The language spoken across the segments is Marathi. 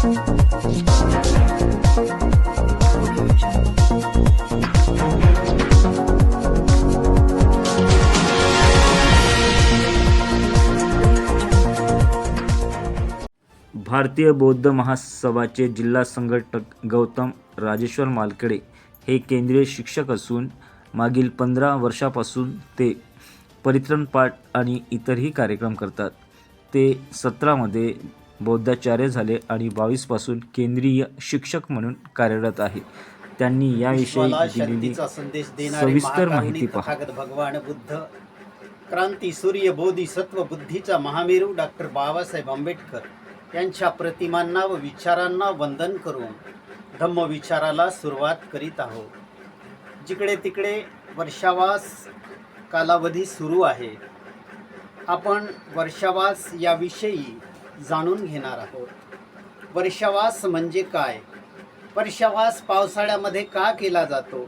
भारतीय बौद्ध महासभाचे जिल्हा संघटक गौतम राजेश्वर मालकडे हे केंद्रीय शिक्षक असून मागील 15 वर्षापासून ते परित्रण पाठ आणि इतरही कार्यक्रम करतात. ते 17 मध्ये बौद्धाचार्य झाले आणि 22 पासून केंद्रीय शिक्षक म्हणून कार्यरत आहे. त्यांनी याविषयी दिलेली सविस्तर माहिती पहा. भगवान बुद्ध क्रांती सूर्य बोधिसत्व बुद्धीचा महामेरू डॉक्टर बाबासाहेब आंबेडकर यांच्या प्रतिमांना व विचारांना वंदन करून धम्मविचाराला सुरुवात करीत आहोत. जिकडे तिकडे वर्षावास कालावधी सुरू आहे. आपण वर्षावास याविषयी जाणून घेणार आहोत. वर्षावास म्हणजे काय? वर्षावास पावसाळ्यामध्ये का केला जातो?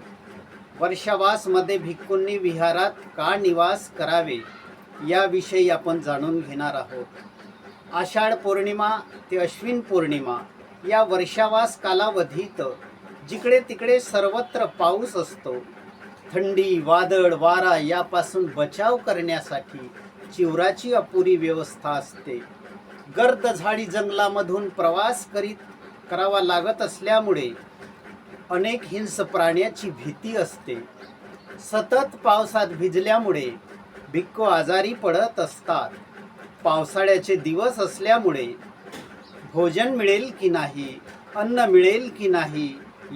वर्षावासमध्ये भिक्खूंनी विहारात का निवास करावे याविषयी आपण जाणून घेणार आहोत. आषाढ पौर्णिमा ते अश्विन पौर्णिमा या वर्षावास कालावधीत जिकडे तिकडे सर्वत्र पाऊस असतो. थंडी, वादळ, वारा यापासून बचाव करण्यासाठी चिवराची अपुरी व्यवस्था असते. गर्द झाडी जंगलामधून प्रवास करावा लागत असल्यामुळे अनेक हिंस प्राण्याची भीती असते. सतत पावसात भिजल्यामुळे भिक्खू आजारी पडत असतात. पावसाळ्याचे दिवस असल्यामुळे भोजन मिळेल की नाही, अन्न मिळेल की नाही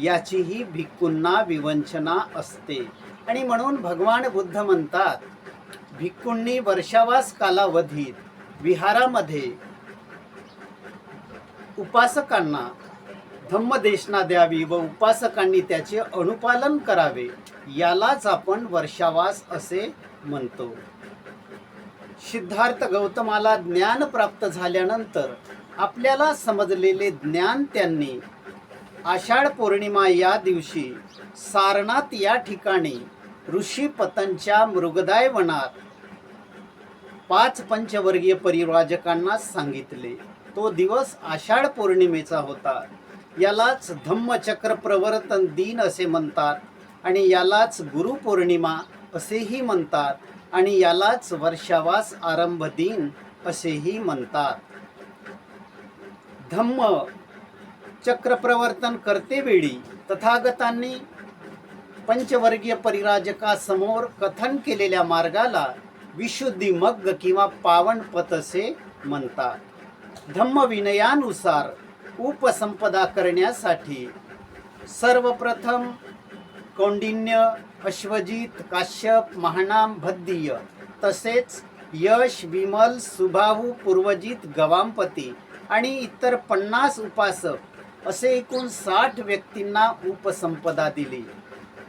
याचीही भिक्खूंना विवंचना असते. आणि म्हणून भगवान बुद्ध म्हणतात, भिक्खूंनी वर्षावास कालावधीत विहारामध्ये उपासकांना धम्मदेशना द्यावी व उपासकांनी त्याचे अनुपालन करावे. यालाच आपण वर्षावास असे म्हणतो. सिद्धार्थ गौतमाला ज्ञान प्राप्त झाल्यानंतर आपल्याला समजलेले ज्ञान त्यांनी आषाढ पौर्णिमा या दिवशी सारनाथ या ठिकाणी ऋषीपतनच्या मृगदाय वनात 5 पंचवर्गीय परिव्राजकांना सांगितले. तो दिवस आषाढ पौर्णिमेचा होता. यालाच धम्मचक्र प्रवर्तन दिन असे म्हणतात आणि यालाच गुरुपौर्णिमा असेही म्हणतात आणि यालाच वर्षावास आरंभ दिन असेही म्हणतात. धम्म चक्र प्रवर्तन करतेवेळी तथागतांनी पंचवर्गीय परिराजकासमोर कथन केलेल्या मार्गाला विशुद्धी मग्ग किंवा पावन पथ असे म्हणतात. धम्म विनयानुसार उपसंपदा करण्यासाठी सर्वप्रथम कौंडिन्य, अश्वजित, काश्यप, महानाम, भद्दीय तसेच यश, विमल, सुबाहू, पूर्वजित, गवामपती आणि इतर 50 उपासक असे एकूण 60 व्यक्तींना उपसंपदा दिली.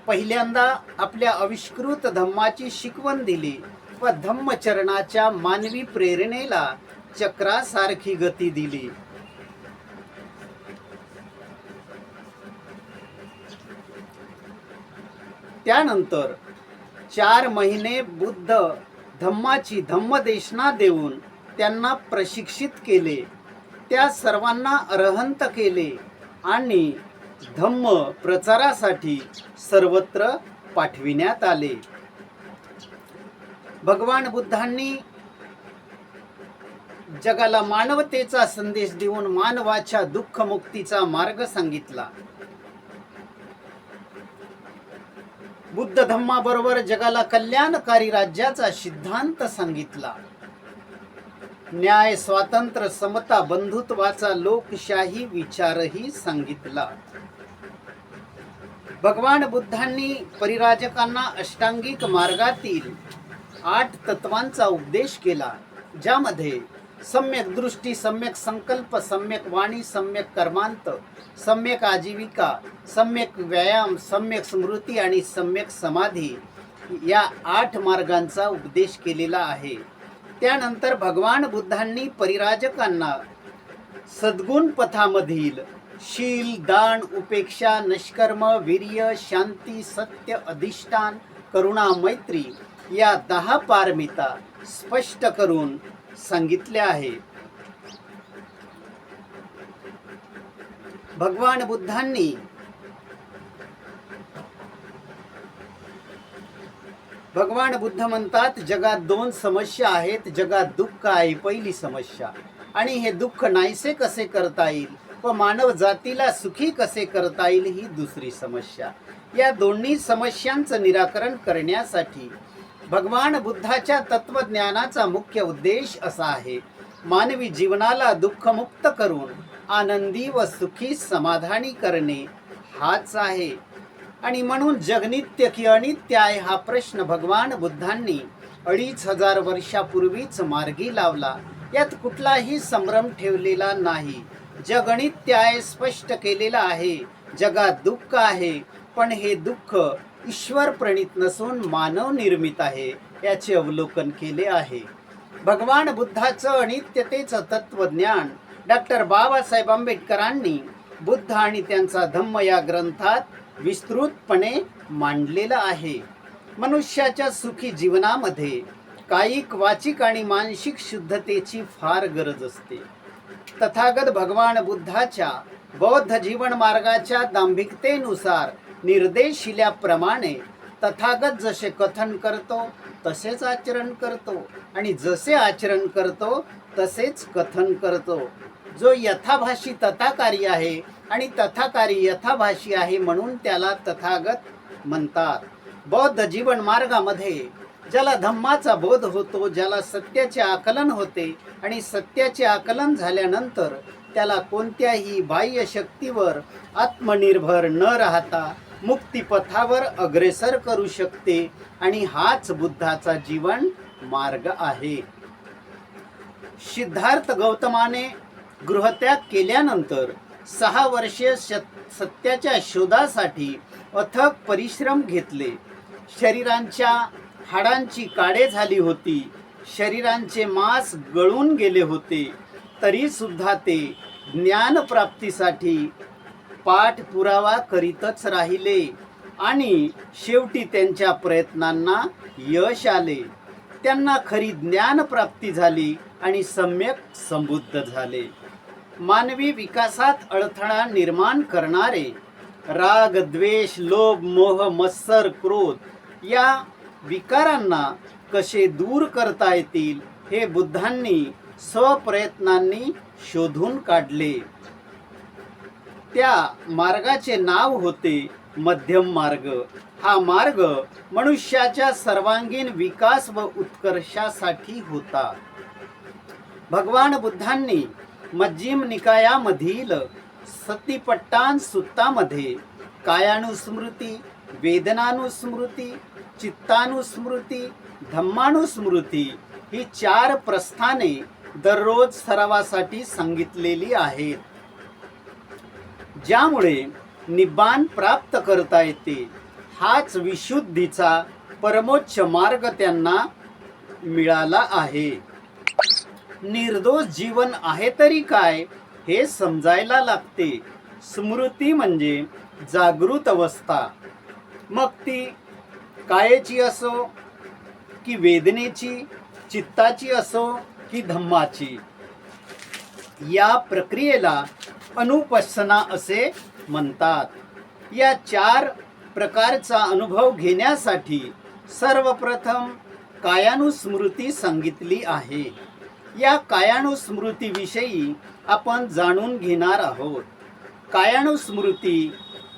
पहिल्यांदा आपल्या आविष्कृत धम्माची शिकवण दिली व धम्मचरणाच्या मानवी प्रेरणेला चक्रासारखी गती दिली. त्यानंतर 4 महिने बुद्ध धम्माची धम्मदेशना देऊन त्यांना प्रशिक्षित केले. त्या सर्वांना अरहंत केले आणि धम्म प्रचारासाठी सर्वत्र पाठविण्यात आले. भगवान बुद्धांनी जगाला मानवतेचा संदेश देऊन मानवाच्या दुःखमुक्तीचा मार्ग सांगितला. बुद्ध धम्माबरोबर जगाला कल्याणकारी राज्याचा सिद्धांत सांगितला. न्याय, स्वातंत्र्य, समता, बंधुत्वाचा लोकशाही विचारही सांगितला. भगवान बुद्धांनी परिराजकांना अष्टांगिक मार्गातील 8 तत्वांचा उपदेश केला, ज्यामध्ये सम्यक दृष्टी, सम्यक संकल्प, सम्यक वाणी, सम्यक कर्मांत, सम्यक आजीविका, सम्यक व्यायाम, सम्यक स्मृती आणि सम्यक समाधी या 8 मार्गांचा उपदेश केलेला आहे. त्यानंतर भगवान बुद्धांनी परिराजकांना सद्गुण पथामधील शील, दान, उपेक्षा, निष्कर्म, वीर्य, शांती, सत्य, अधिष्ठान, करुणा, मैत्री या 10 पारमिता स्पष्ट करून सांगितल्या आहेत. भगवान बुद्धांनी भगवान बुद्ध म्हणतात, जगात दोन समस्या आहेत. जगात दुःख आहे पहिली समस्या, आणि हे दुःख नाहीसे कसे करता येईल व मानव जातीला सुखी कसे करता येईल ही दुसरी समस्या. या दोन्ही समस्यांचं निराकरण करण्यासाठी भगवान बुद्धाच्या तत्वज्ञानाचा मुख्य उद्देश असा आहे, मानवी जीवनाला दुःखमुक्त करून आनंदी व सुखी समाधानी करणे हाच आहे. आणि म्हणून जगनित्य की अनित्य आहे हा प्रश्न भगवान बुद्धांनी 2500 वर्षापूर्वीच मार्गी लावला. यात कुठलाही संभ्रम ठेवलेला नाही. जग अनित्य आहे स्पष्ट केलेला आहे. जगात दुःख आहे, पण हे दुःख ईश्वर प्रणित नसून मानव निर्मित आहे याचे अवलोकन केले आहे. भगवान बुद्धाचं अनित्यतेचं तत्वज्ञान डॉक्टर बाबासाहेब आंबेडकरांनी बुद्ध आणि त्यांचा धम्म या ग्रंथात विस्तृतपणे मांडलेलं आहे. मनुष्याच्या सुखी जीवनामध्ये कायिक, वाचिक आणि मानसिक शुद्धतेची फार गरज असते. तथागत भगवान बुद्धाच्या बौद्ध जीवन मार्गाच्या दांभिकतेनुसार निर्देशिल्याप्रमाणे तथागत जसे कथन करतो तसेच आचरण करतो, आणि जसे आचरण करतो तसेच कथन करतो. जो यथाभाषी तथाकारी आहे आणि तथाकारी यथाभाषी आहे, म्हणून त्याला तथागत म्हणतात. बौद्ध जीवन मार्गामध्ये ज्याला धम्माचा बोध होतो, ज्याला सत्याचे आकलन होते आणि सत्याचे आकलन झाल्यानंतर त्याला कोणत्याही बाह्य शक्तीवर आत्मनिर्भर न राहता मुक्तिपथावर अग्रेसर करू शकते, आणि हाच बुद्धाचा जीवन मार्ग आहे. सिद्धार्थ गौतमाने गृहत्याग केल्यानंतर 6 वर्षे सत्याच्या शोधासाठी अथक परिश्रम घेतले. शरीरांच्या हाडांची काळे झाली होती, शरीरांचे मांस गळून गेले होते, तरी सुद्धा ते ज्ञानप्राप्तीसाठी पाठपुरावा करीतच राहिले, आणि शेवटी त्यांच्या प्रयत्नांना यश आले. त्यांना खरी ज्ञानप्राप्ती झाली आणि सम्यक संबुद्ध झाले. मानवी विकासात अडथळा निर्माण करणारे राग, द्वेष, लोभ, मोह, मत्सर, क्रोध या विकारांना कसे दूर करता येतील हे बुद्धांनी स्वप्रयत्नांनी शोधून काढले. त्या मार्गाचे नाव होते मध्यम मार्ग. हा मार्ग मनुष्याच्या सर्वांगीण विकास व उत्कर्षासाठी होता. भगवान बुद्धांनी मज्जिम निकायामधील सतिपट्टान सुत्तामध्ये कायानुस्मृती, वेदनानुस्मृती, चित्तानुस्मृती, धम्मानुस्मृती ही 4 प्रस्थाने दररोज सरावासाठी सांगितलेली आहेत, ज्यामुळे निब्बाण प्राप्त करता येते. हाच विशुद्धीचा परमोच्च मार्ग त्यांना मिळाला आहे. निर्दोष जीवन आहे तरी काय हे समजायला लागते. स्मृती म्हणजे जागृत अवस्था, मग ती कायेची असो की वेदनेची, चित्ताची असो की धम्माची. या प्रक्रियेला अनुपස්සना असे म्हणतात. या 4 प्रकारचा अनुभव घेण्यासाठी सर्वप्रथम कायानुस्मृती सांगितली आहे. या कायानुस्मृतीविषयी आपण जाणून घेणार आहोत. कायानुस्मृती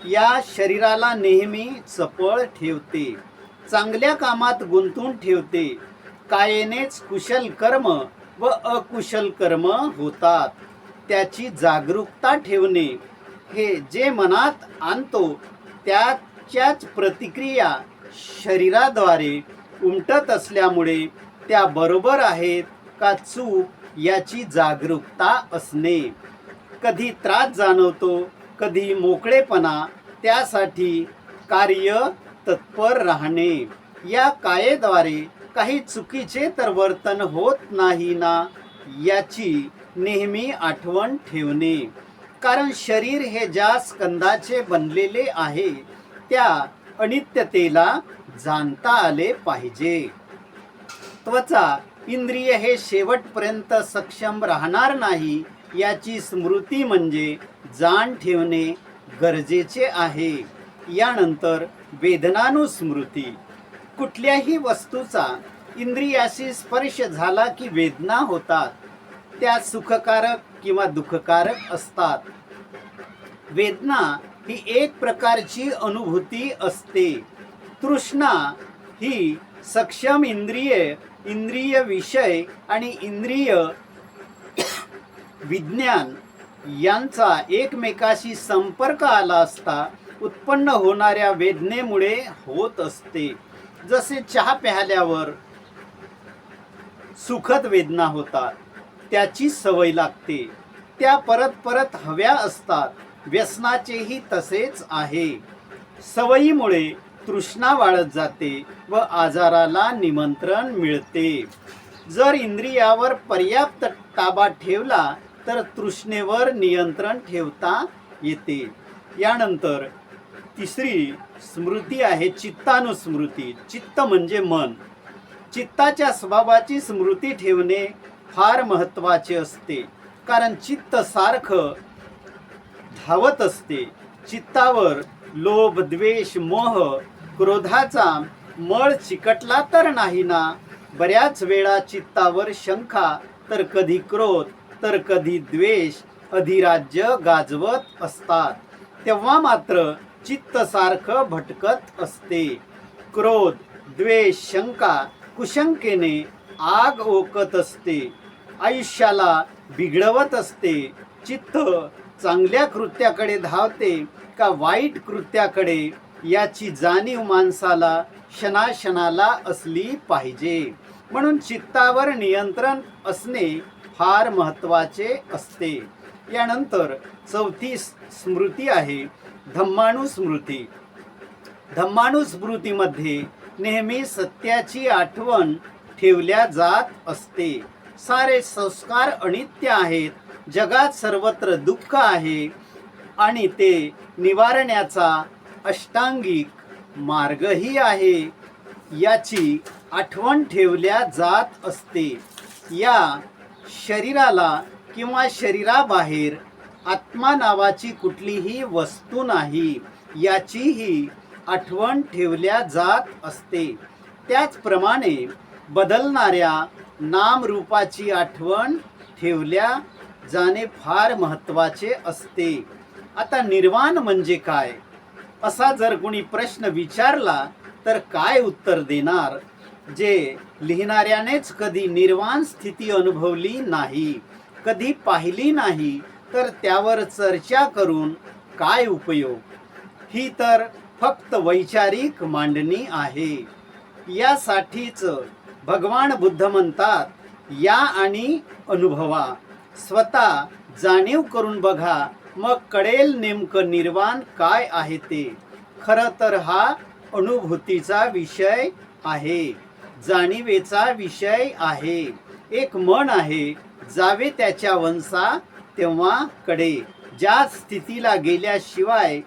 या शरीराला नेहमी चपळ ठेवते, चांगल्या कामात गुंतून ठेवते. कायेनेच कुशल कर्म व अकुशल कर्म होतात. त्याची जागरूकता ठेवणे हे जे मनात आणतो त्याच्याच प्रतिक्रिया शरीराद्वारे उमटत असल्यामुळे त्या बरोबर आहेत का चूक याची जागरूकता असणे. कधी त्रास जाणवतो, कधी मोकळेपणा, त्यासाठी कार्य तत्पर राहणे. या कायेद्वारे काही चुकीचे तर वर्तन होत नाही ना याची नेहमी आठवण ठेवणे. कारण शरीर हे ज्या स्कंदाचे बनलेले आहे त्या अनित्यतेला जाणता आले पाहिजे. त्वचा, इंद्रिय हे शेवटपर्यंत सक्षम राहणार नाही याची स्मृती म्हणजे जाण ठेवणे गरजेचे आहे. यानंतर वेदनानुस्मृती. कुठल्याही वस्तूचा इंद्रियाशी स्पर्श झाला की वेदना होतात. त्या सुखकारक किंवा दुःखकारक असतात. वेदना ही एक प्रकारची अनुभूती असते. तृष्णा ही सक्षम इंद्रिय विषय आणि इंद्रिय विज्ञान यांचा एकमेकाशी संपर्क आला असता उत्पन्न होणाऱ्या वेदनेमुळे होत असते. जसे चहा प्यायल्यावर सुखद वेदना होतात, त्याची सवय लागते, त्या परत परत हव्या असतात. व्यसनाचेही तसेच आहे. सवयीमुळे तृष्णा वाढत जाते व आजाराला निमंत्रण मिळते. जर इंद्रियावर पर्याप्त ताबा ठेवला तर तृष्णेवर नियंत्रण ठेवता येते. यानंतर तिसरी स्मृती आहे चित्तानुस्मृती. चित्त म्हणजे मन. चित्ताच्या स्वभावाची स्मृती ठेवणे फार महत्त्वाचे असते, कारण चित्त सारखं धावत असते. चित्तावर लोभ, द्वेष, मोह, क्रोधाचा मळ चिकटला तर नाही ना. बऱ्याच वेळा चित्तावर शंका, तर कधी क्रोध, तर कधी द्वेष अधिराज्य गाजवत असतात. तेव्हा मात्र चित्त सारखं भटकत असते. क्रोध, द्वेष, शंका कुशंकेने आग ओकत असते, आयुष्याला बिघडवत असते. चित्त चांगल्या कृत्याकडे धावते का वाईट कृत्याकडे याची जाणीव माणसाला क्षणाक्षणाला असली पाहिजे. म्हणून चित्तावर नियंत्रण असणे फार महत्त्वाचे असते. यानंतर चौथी स्मृती आहे धम्मानुस्मृती. धम्मानुस्मृतीमध्ये नेहमी सत्याची आठवण ठेवल्या जात असते. सारे संस्कार अनित्य आहेत. जगात सर्वत्र दुःख आहे आणि ते निवारण्याचा अष्टांगिक मार्गही आहे, याची आठवण ठेवल्या जात असते. या शरीराला किंवा शरीराबाहेर आत्मा नावाची कुठलीही वस्तू नाही, याचीही आठवण ठेवल्या जात असते. त्याचप्रमाणे बदलणाऱ्या नामरूपाची आठवण ठेवल्या जाणे फार महत्त्वाचे असते. आता निर्वाण म्हणजे काय, असा जर कोणी प्रश्न विचारला तर काय उत्तर देणार? जे लिहिणाऱ्यानेच कधी निर्वाण स्थिती अनुभवली नाही, कधी पाहिली नाही, तर त्यावर चर्चा करून काय उपयोग? ही तर फक्त वैचारिक मांडणी आहे. यासाठीच भगवान बुद्ध म्हणतात, या आणि अनुभवा, स्वतः जाणीव करून बघा, मग कळेल नेमकं निर्वाण काय आहे ते. खरं तर हा अनुभूतीचा विषय आहे, जाणीवेचा विषय आहे. एक मन आहे, जावे त्याच्या वंसा तेव्हा कडे. ज्या स्थितीला गेल्याशिवाय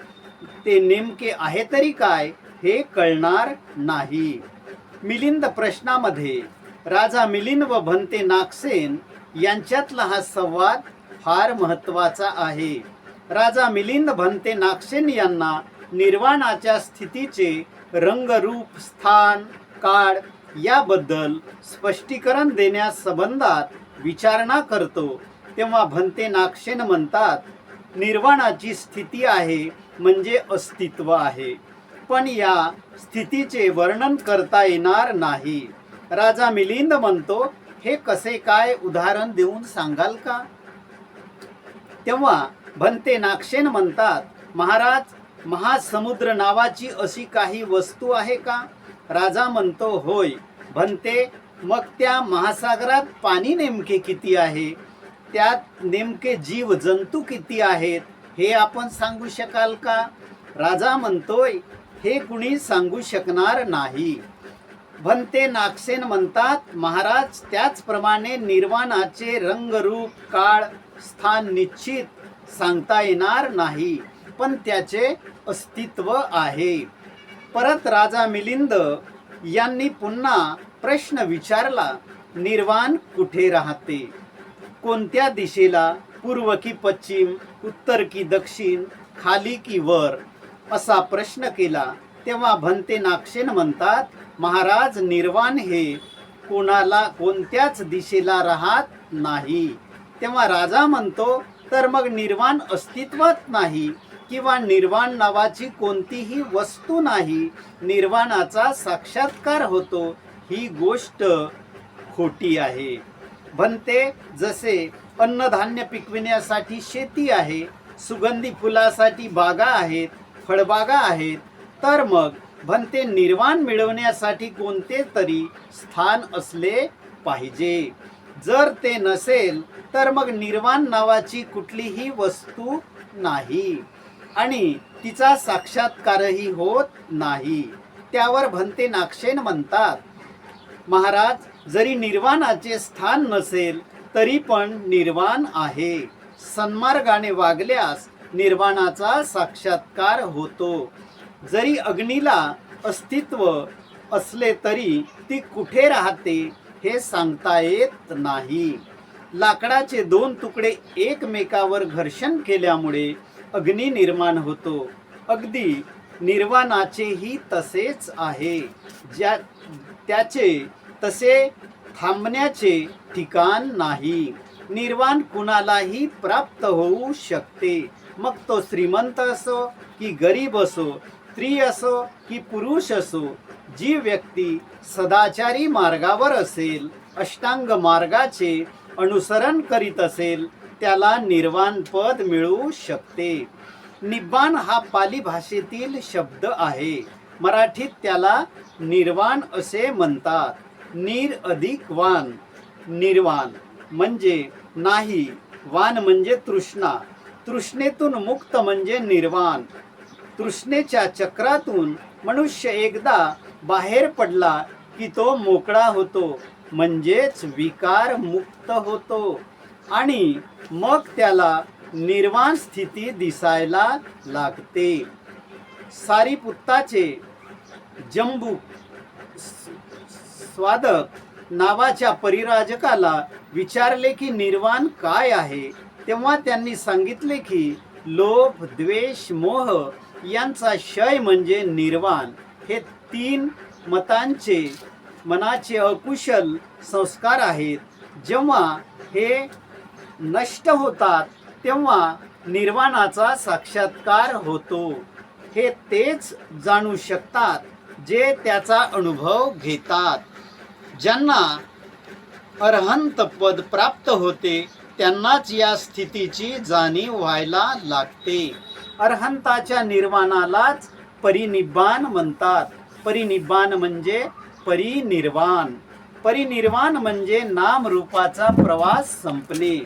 ते नेमके आहे तरी काय हे कळणार नाही. मिलिंद प्रश्नामध्ये राजा मिलिंद व भंते नागसेन यांच्यातला हा संवाद फार महत्त्वाचा आहे. राजा मिलिंद भंते नागसेन यांना निर्वाणाच्या स्थितीचे रंग, रूप, स्थान, काळ याबद्दल स्पष्टीकरण देण्यासंबंधात विचारणा करतो. तेव्हा भंते नागसेन म्हणतात, निर्वाणाची स्थिती आहे म्हणजे अस्तित्व आहे, पण या स्थितीचे वर्णन करता येणार नाही. राजा मिलिंद म्हणतो, हे कसे काय, उदाहरण देऊन सांगाल का? तेव्हा भंते नागसेन म्हणतात, महाराज, महासमुद्र नावाची अशी काही वस्तू आहे का? राजा म्हणतो, होय. भंते, मग त्या महासागरात पाणी नेमके किती आहे? त्यात नेमके जीव जंतू किती आहेत हे आपण सांगू शकाल का? राजा म्हणतोय, हे कुणी सांगू शकणार नाही. भंते नागसेन म्हणतात, महाराज, त्याचप्रमाणे निर्वाणाचे रंग, रूप, काळ, स्थान निश्चित सांगता येणार नाही, पण त्याचे अस्तित्व आहे. परत राजा मिलिंद यांनी पुन्हा प्रश्न विचारला, निर्वाण कुठे राहते? कोणत्या दिशेला, पूर्व की पश्चिम, उत्तर की दक्षिण, खाली की वर, असा प्रश्न केला तेव्हा भंते नागसेन म्हणतात, महाराज निर्वाण हे कोणत्याच दिशेला राहत नाही. तेव्हा राजा म्हणतो, तर मग निर्वाण अस्तित्वात नाही किंवा निर्वाण नावाची कोणतीही वस्तू नाही, निर्वाणाचा साक्षात्कार होतो, ही गोष्ट खोटी आहे. भंते जसे अन्नधान्य पिकविण्यासाठी शेती आहे, सुगंधी फुलासाठी बागा आहेत, फळबागा आहेत, तर मग भंते निर्वाण मिळवण्यासाठी कोणते तरी स्थान असले पाहिजे. जर ते नसेल तर मग निर्वाण नावाची कुठलीही वस्तू नाही आणि तिचा साक्षात्कारही होत नाही. त्यावर भंते नागसेन म्हणतात, महाराज जरी निर्वाणाचे स्थान नसेल तरी पण निर्वाण आहे. सन्मार्गाने वागल्यास निर्वाणाचा साक्षात्कार होतो. जरी अग्नीला अस्तित्व असले तरी ती कुठे राहते हे सांगता येत नाही. लाकडाचे दोन तुकडे एकमेकावर घर्षण केल्यामुळे अग्नी निर्माण होतो. अगदी निर्वाणाचेही तसेच आहे. त्याचे तसे थांबण्याचे ठिकाण नाही. निर्वाण कुणालाही प्राप्त होऊ शकते, मग तो श्रीमंत असो की गरीब असो, स्त्री असो की पुरुष असो. जी व्यक्ती सदाचारी मार्गावर असेल, अष्टांग मार्गाचे अनुसरण करीत असेल, त्याला निर्वाण पद मिळू शकते. निब्बाण हा पाली भाषेतील शब्द आहे. मराठीत त्याला निर्वाण असे म्हणतात. नीर अधिक वान, निर्वाण म्हणजे नाही, वान म्हणजे तृष्णा, तृष्णेतून मुक्त म्हणजे निर्वाण. तृष्णेच्या चक्रातून मनुष्य एकदा बाहेर पडला की तो मोकळा होतो, म्हणजेच विकार मुक्त होतो आणि मग त्याला निर्वाण स्थिती दिसायला लागते. सारीपुत्ताचे जंबू स्वादक नावाच्या परिराजकाला विचारले की निर्वाण काय आहे, तेव्हा त्यांनी सांगितले की लोभ, द्वेष, मोह यांचा क्षय म्हणजे निर्वाण. हे तीन मनाचे अकुशल संस्कार आहेत. जेव्हा हे नष्ट होतात तेव्हा निर्वाणाचा साक्षात्कार होतो. हे तेच जाणू शकतात जे त्याचा अनुभव घेतात. ज्यांना अरहंत पद प्राप्त होते त्यांनाच या स्थितीची जाणीव व्हायला लागते. अरहंताच्या निर्वाणालाच परिनिब्बाण म्हणतात. परिनिब्बाण म्हणजे परिनिर्वाण. परिनिर्वाण म्हणजे नाम रूपाचा प्रवास संपले.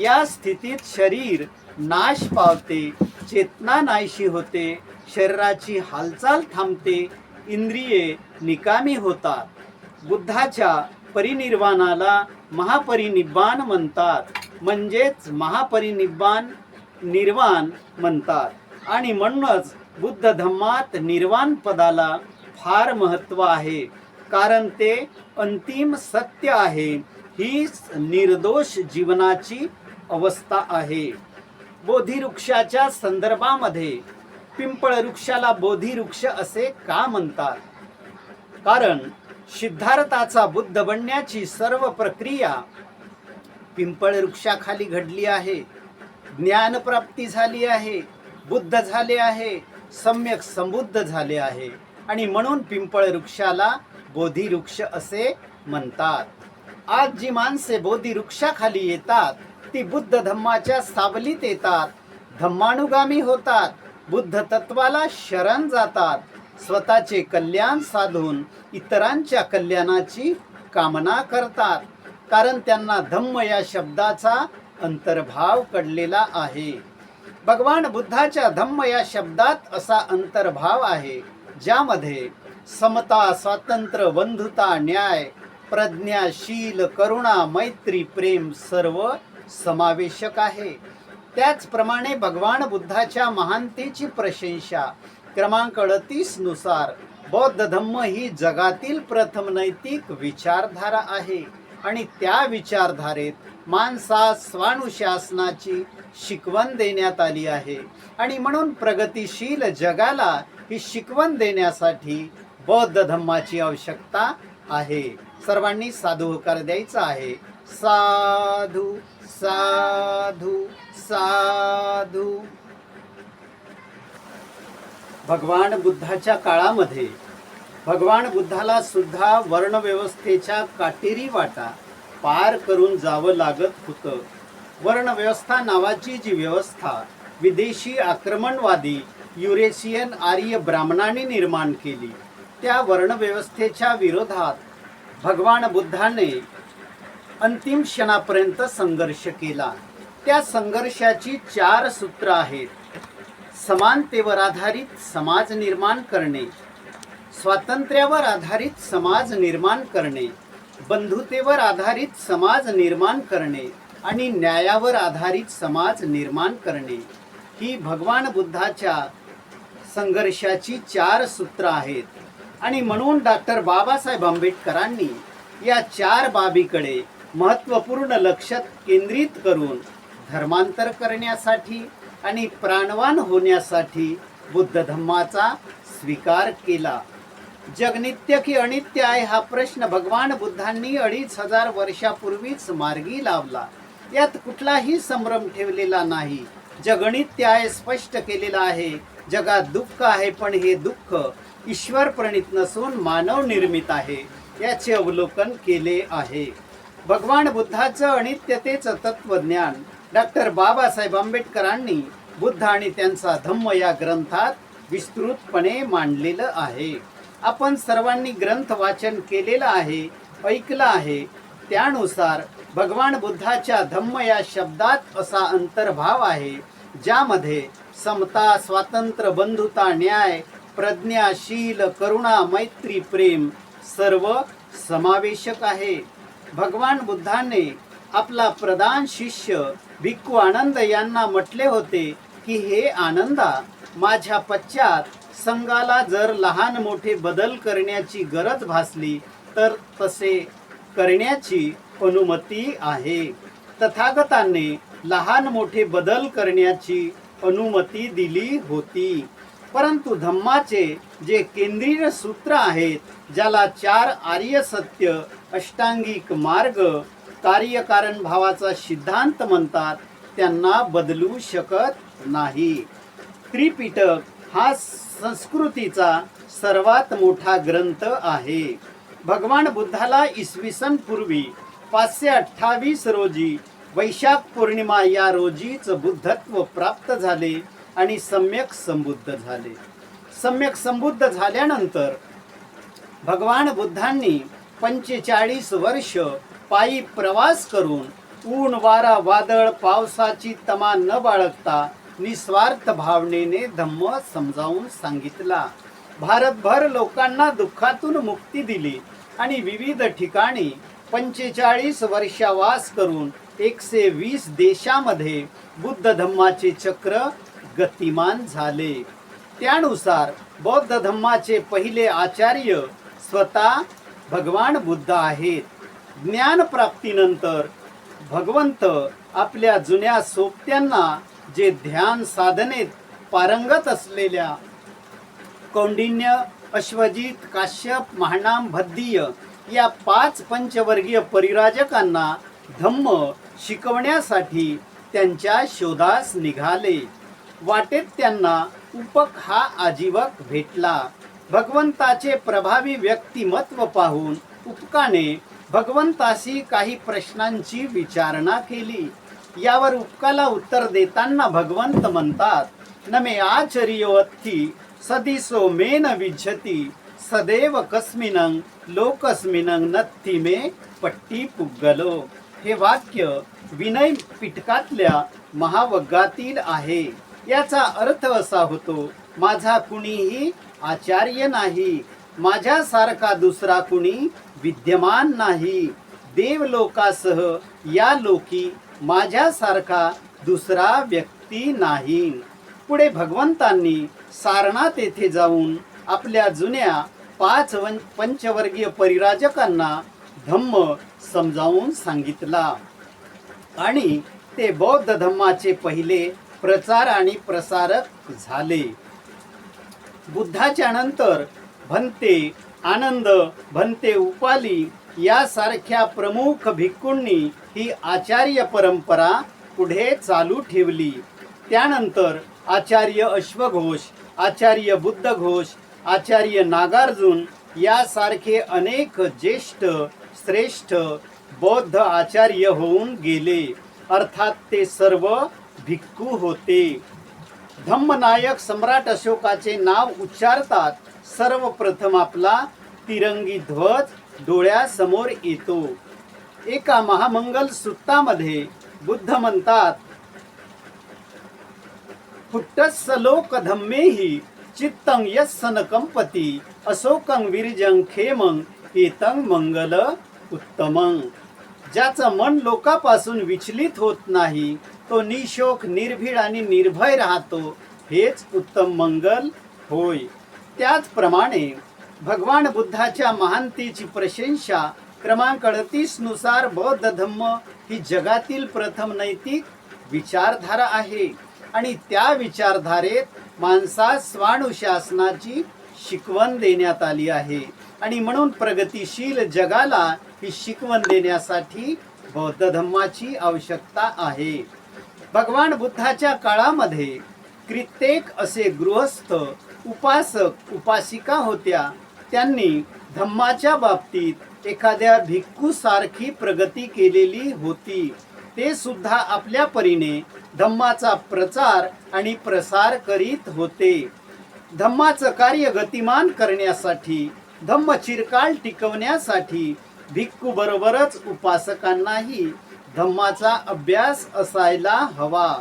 या स्थितीत शरीर नाश पावते, चेतना नाहीशी होते, शरीराची हालचाल थांबते, इंद्रिये निकामी होतात. बुद्धाच्या परिनिर्वाणाला महापरिनिब्बाण म्हणतात, म्हणजेच महापरिनिब्बाण निर्वाण म्हणतात. आणि म्हणूनच बुद्ध धम्मात निर्वाण पदाला फार महत्त्व आहे, कारण ते अंतिम सत्य आहे. हीच निर्दोष जीवनाची अवस्था आहे. बोधिवृक्षाच्या संदर्भामध्ये पिंपळ वृक्षाला बोधिवृक्ष असे का म्हणतात? कारण सिद्धार्थाचा बुद्ध बनण्याची सर्व प्रक्रिया पिंपळ वृक्षाखाली घडली आहे. ज्ञानप्राप्ती झाली आहे, बुद्ध झाले आहे, सम्यक संबुद्ध झाले आहे आणि म्हणून पिंपळ वृक्षाला बोधिवृक्ष असे म्हणतात. आज जी माणसे बोधिवृक्षाखाली येतात ती बुद्ध धम्माच्या सावलीत येतात, धम्मानुगामी होतात, बुद्ध तत्वाला शरण जातात, स्वतःचे कल्याण साधून इतरांच्या कल्याणाची कामना करतात, कारण त्यांना धम्म या शब्दाचा अंतर्भाव कळलेला आहे. भगवान बुद्धाच्या धम्म या शब्दात असा अंतर्भाव आहे ज्यामध्ये समता, स्वातंत्र्य, बंधुता, न्याय, प्रज्ञा, शील, करुणा, मैत्री, प्रेम सर्व समावेशक आहे. त्याचप्रमाणे भगवान बुद्धाच्या महानतेची प्रशंसा क्रमांक 38 नुसार बौद्ध धम्म ही जगातील प्रथम नैतिक विचारधारा आहे आणि त्या विचारधारेत माणसास स्वानुशासनाची शिकवण देण्यात आली आहे आणि म्हणून प्रगतिशील जगाला ही शिकवण देण्यासाठी बौद्ध धम्माची आवश्यकता आहे. सर्वांनी साधू होकार द्यायचा आहे. साधू साधू साधू. भगवान बुद्धाच्या काळामध्ये भगवान बुद्धाला सुद्धा वर्णव्यवस्थेच्या काटेरी वाटा पार करून जावं लागत होतं. वर्णव्यवस्था नावाची जी व्यवस्था विदेशी आक्रमणवादी युरेशियन आर्य ब्राह्मणांनी निर्माण केली, त्या वर्णव्यवस्थेच्या विरोधात भगवान बुद्धाने अंतिम क्षणापर्यंत संघर्ष केला. त्या संघर्षाची 4 सूत्र आहेत. समानतेवर आधारित समाज निर्माण करणे, स्वातंत्र्यावर आधारित समाज निर्माण करणे, बंधुतेवर आधारित समाज निर्माण करणे आणि न्यायावर आधारित समाज निर्माण करणे. ही भगवान बुद्धाच्या संघर्षाची 4 सूत्र आहेत. आणि म्हणून डॉक्टर बाबासाहेब आंबेडकरांनी या 4 बाबीकडे महत्त्वपूर्ण लक्ष केंद्रित करून धर्मांतर करण्यासाठी आणि प्राणवान होण्यासाठी बुद्ध धम्माचा स्वीकार केला. जग नित्य की अनित्य आहे हा प्रश्न भगवान बुद्धांनी 2500 वर्षापूर्वीच मार्गी लावला. यात कुठलाही संभ्रम ठेवलेला नाही. जग अनित्य आहे स्पष्ट केलेला आहे. जगात दुःख आहे, पण हे दुःख ईश्वर प्रणित नसून मानव निर्मित आहे याचे अवलोकन केले आहे. भगवान बुद्धाचं अनित्यतेचं तत्वज्ञान डॉक्टर बाबासाहेब आंबेडकरांनी बुद्ध आणि त्यांचा धम्म या ग्रंथात विस्तृतपणे मांडलेलं आहे. आपण सर्वांनी ग्रंथ वाचन केलेलं आहे, ऐकलं आहे. त्यानुसार भगवान बुद्धाच्या धम्म या शब्दात असा अंतर्भाव आहे ज्यामध्ये समता, स्वातंत्र्य, बंधुता, न्याय, प्रज्ञा, शील, करुणा, मैत्री, प्रेम सर्व समावेशक आहे. भगवान बुद्धाने आपला प्रधान शिष्य भिक्खू आनंद यांना म्हटले होते की हे आनंदा, माझ्या पश्चात संघाला जर लहान मोठे बदल करण्याची गरज भासली तर तसे करण्याची अनुमती आहे. तथागतांनी लहान मोठे बदल करण्याची अनुमती दिली होती. परंतु धम्माचे जे केंद्रीय सूत्र आहेत, ज्याला 4 आर्य सत्य, अष्टांगिक मार्ग, कार्यकारण भावाचा सिद्धांत म्हणतात, त्यांना बदलू शकत नाही. त्रिपिटक हा संस्कृतीचा सर्वात मोठा ग्रंथ आहे. भगवान बुद्धाला इसवी सन पूर्वी 528 रोजी वैशाख पौर्णिमा या रोजीच बुद्धत्व प्राप्त झाले आणि सम्यक संबुद्ध झाले. सम्यक संबुद्ध झाल्यानंतर भगवान बुद्धांनी 45 वर्ष पायी प्रवास करून ऊन, वारा, वादळ, पावसाची तमा न बाळगता निस्वार्थ भावनेने धम्म समजावून सांगितला. भारतभर लोकांना दुःखातून मुक्ती दिली आणि विविध ठिकाणी 45 वर्षावास करून 120 देशामध्ये बुद्ध धम्माचे चक्र गतिमान झाले. त्यानुसार बौद्ध धम्माचे पहिले आचार्य स्वतः भगवान बुद्ध आहेत. ज्ञान प्राप्तीनंतर भगवंत आपल्या जुन्या सोबत्यांना जे ध्यान साधनेत पारंगत असलेल्या कौंडिन्य, अश्वजित, काश्यप, महानाम, भद्दीय या 5 पंचवर्गीय परिराजकांना धम्म शिकवण्यासाठी त्यांच्या शोधास निघाले. वाटेत त्यांना उपक हा आजीवक भेटला. भगवंताचे प्रभावी व्यक्तिमत्व पाहून उपकाने भगवंताशी काही प्रश्नांची विचारणा केली. यावर उपकाला उत्तर देताना भगवंत म्हणतात, न मे आचर्योऽत्थि सदिसो मे न विज्झति सदैव कस्मिनं लोकस्मिनं नत्थि मे पट्टी पुग्गलो. हे वाक्य विनय पिटकातल्या महावग्गातील आहे. याचा अर्थ असा होतो, माझा कुणीही आचार्य नाही, माझ्यासारखा दुसरा कुणी विद्यमान नाही. देवलोकासह या लोकी माझ्यासारखा दुसरा व्यक्ती नाही. पुढे भगवंतांनी सारनाथ येथे जाऊन आपल्या जुन्या 5 पंचवर्गीय परिराजकांना धम्म समजावून सांगितला. आणि ते बौद्ध धम्माचे पहिले प्रचार आणि प्रसारक झाले. बुद्धाच्या नंतर भंते आनंद, भंते उपाली यासारख्या प्रमुख भिक्खूंनी ही आचार्य परंपरा पुढे चालू ठेवली. त्यानंतर आचार्य अश्वघोष, आचार्य बुद्धघोष, आचार्य नागार्जुन यासारखे अनेक ज्येष्ठ श्रेष्ठ बौद्ध आचार्य होऊन गेले. अर्थात ते सर्व भिक्खू होते. धम्मनायक सम्राट अशोकाचे नाव उच्चारतात सर्वप्रथम आपला तिरंगी ध्वज डोळ्यासमोर येतो. एका महामंगल सूक्तामध्ये बुद्ध म्हणतात, फुट्टस्स लोक धम्मेहि चित्तं यस्स न कंपती अशोकं विरजं खेमं एतं मंगल उत्तमं. ज्याचं मन लोकापासून विचलित होत नाही तो निशोक निर्भीड आणि निर्भय राहतो, हेच उत्तम मंगल होय. त्याचप्रमाणे भगवान बुद्धाच्या महानतेची प्रशंसा क्रमांक 38 नुसार बौद्ध धम्म ही जगातील प्रथम नैतिक विचारधारा आहे आणि त्या विचारधारेत माणसास स्वानुशासनाची शिकवण देण्यात आली आहे आणि म्हणून प्रगतिशील जगाला ही शिकवण देण्यासाठी बौद्ध धम्माची आवश्यकता आहे. भगवान बुद्धाच्या काळामध्ये कित्येक असे गृहस्थ उपासक उपासिका होत्या. त्यांनी धम्माच्या बाबतीत एखाद्या भिक्खू सारखी प्रगती केलेली होती. ते सुद्धा आपल्या परीने धम्माचा प्रचार आणि प्रसार करीत होते. धम्माचं कार्य गतिमान करण्यासाठी, धम्म चिरकाल टिकवण्यासाठी भिक्खू बरोबरच उपासकांनाही धम्माचा अभ्यास असायला हवा.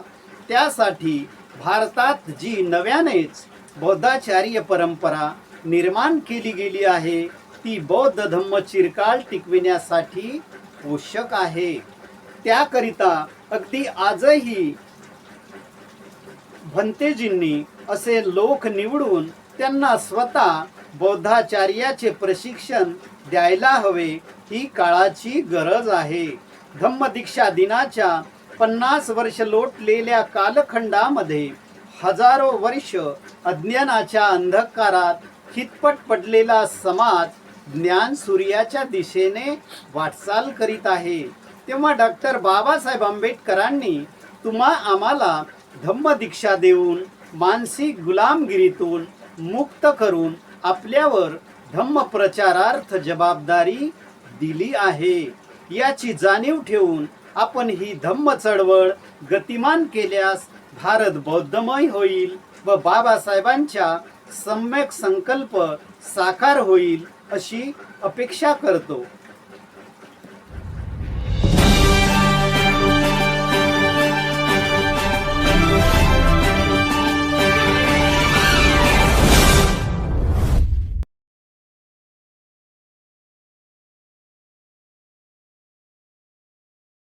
त्यासाठी भारतात जी नव्यानेच बौद्धाचार्य परंपरा निर्माण केली गेली आहे ती बौद्ध धम्म चिरकाल टिकविण्यासाठी पोषक आहे. त्याकरिता अगदी आजही भंतेजींनी असे लोक निवडून त्यांना स्वतः बौद्धाचार्याचे प्रशिक्षण द्यायला हवे, ही काळाची गरज आहे. धम्मदीक्षा दिनाच्या 50 वर्ष लोटलेल्या कालखंडामध्ये हजारो वर्ष अज्ञानाच्या अंधकारात खितपट पडलेला समाज ज्ञान सूर्याच्या दिशेने वाटचाल करीत आहे. तेव्हा डॉक्टर बाबासाहेब आंबेडकरांनी तुम्हा आम्हाला धम्मदीक्षा देऊन मानसिक गुलामगिरीतून मुक्त करून आपल्यावर धम्म प्रचारार्थ जबाबदारी दिली आहे. याची जाणीव ठेवून आपण ही धम्म चळवळ गतिमान केल्यास भारत बौद्धमय होईल व बाबासाहेबांच्या सम्यक संकल्प साकार होईल अशी अपेक्षा करतो.